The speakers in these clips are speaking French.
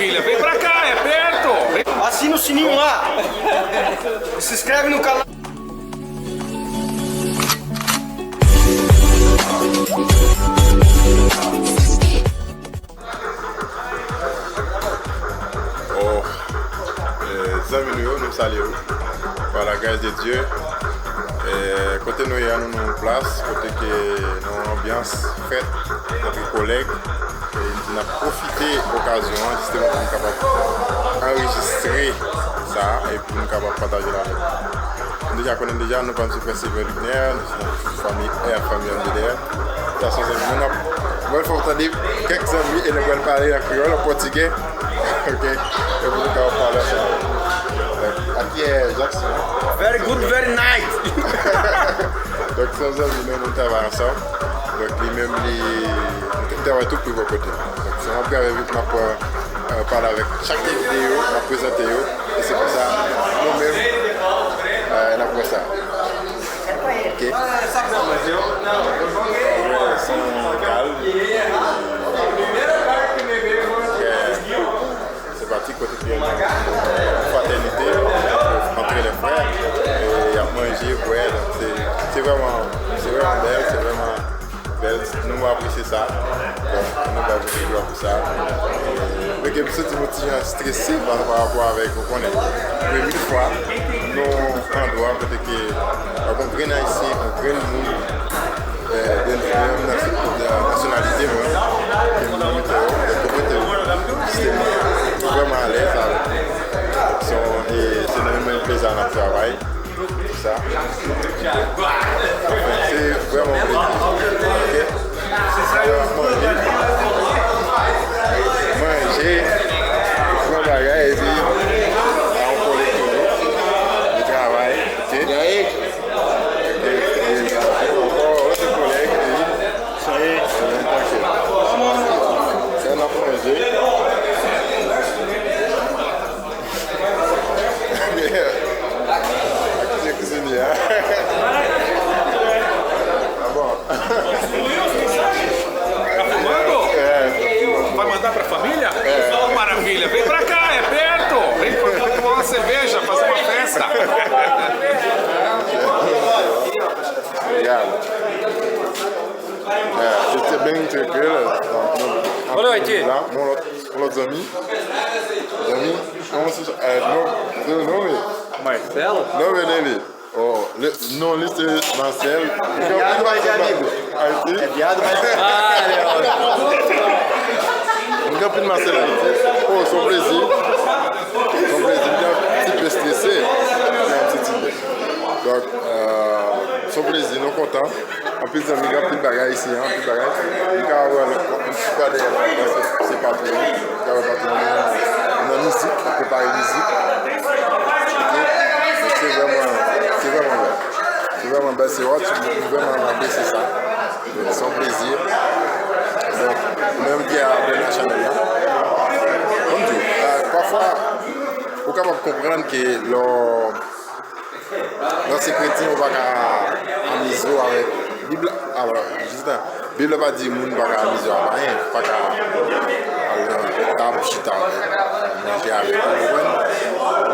maravilha, vem pra cá, é perto. Assina o sininho lá. Se inscreve no canal. Nous saluons par la grâce de Dieu. Côté nous sommes en place, côté que nous ambiance faite avec collègues. Nous avons profité de l'occasion justement pour nous capable enregistrer ça et pour nous capable partager la vie. Nous connaissons déjà nous pensons faire Sylvain Luminaire, nous sommes famille MDR. Il faut entendre quelques amis et nous allons parler en créole, en portugais. Ok, et vous allez parler ça. Aqui é Jackson. Very good, very nice. Donc, sans amis, nous travaillons ensemble. Donc, lui-même, nous travaillons tout pour vos côtés. Donc, c'est un peu avec nous parler avec chaque vidéo, nous présenter. Et c'est pour ça, nous-mêmes, nous avons ça. Ok. C'est parti côté fraternité entre les frères et à manger, boire. C'est vraiment belle, c'est vraiment belle. Nous avons apprécié ça. Donc, nous avons joué pour ça. Mais que petit motif stressé par rapport avec vous connaissez. Mais une fois, nous endroits peut-être que on prenne ici, on prenne nous de nationalité, vraiment à l'aise et c'est vraiment un plaisir à travail. Tout ça. C'est vraiment un plaisir. Manger, prendre bagage et puis on collecte tout le travail. Encore autre collègue ça y est, c'est un manger. Vai mandar pra família? Oh, maravilha, vem pra cá, é perto. Vem pra tomar uma cerveja, fazer uma festa. Obrigado. C'était bem tranquilo. Boa noite. Meus amigos. Como se chama? Seu nome? Marcelo? Nome dele? Não, lista Marcelo. É viado, mas é amigo. É viado, mas é amigo. Camping Marcelo Haïti. Oh, son plaisir. Son plaisir. Il est un petit peu stressé. Il est un petit idée. Donc, son plaisir, nous sommes contents. En plus, il y a un petit bagage ici, un petit bagage. Il y a un petit c'est pas tout. Il y a un petit musique, on peut parler musique. C'est vraiment bien. C'est vraiment bien, c'est vraiment apprécier ça. Donc, son plaisir. Donc, même qui a bien la channel là. Comme tout, parfois, il faut quand même comprendre que dans ces chrétiens, on va en miso avec la Bible. Alors, juste la Bible va dire que nous ne pouvons pas en miso avec rien. Pas qu'à table, chita, manger avec nous.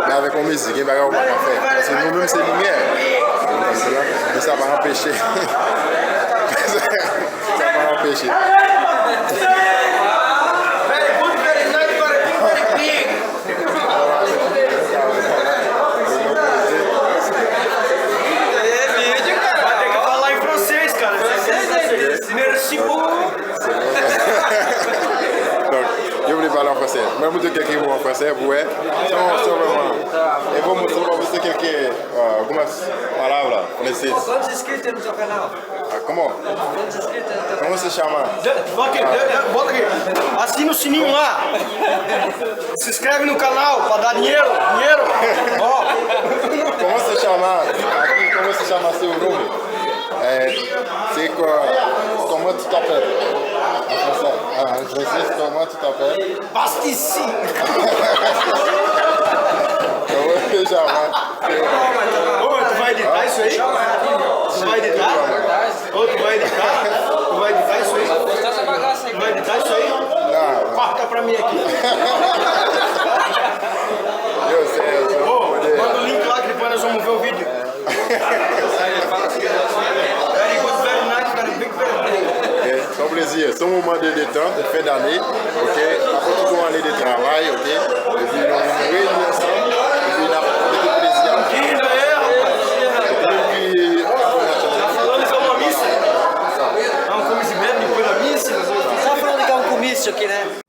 Mais avec la musique, on ne peut pas faire. Parce que nous-mêmes, c'est lumière. Mais ça va empêcher. Ça va empêcher. Parler en français. Même si quelqu'un qui en français, ouais, c'est vraiment. Et vamos você quelqu'un, algumas palavras francês. Quantos inscritos no seu canal? Como? Como se chama? Bota aqui. Assina o sininho lá. Se inscreve no canal para dar dinheiro. Ó. Como se chama? Aqui, como se chama seu nome? C'est quoi? Comment tu t'appelles? En français, comment tu t'appelles? Pastici. Comment tu chama? Tu vai editar isso aí? Tu vai editar? Tu vai editar isso aí? Tu vai editar isso aí? Não. Corta pra mim aqui. plaisir, c'est un moment de détente, fin d'année, ok? Après toute une année de travail, ok? Et puis on nous réunit ensemble, et puis on a beaucoup de plaisir. É um comício mesmo, depois da missa. Só falando que é um comício aqui, né?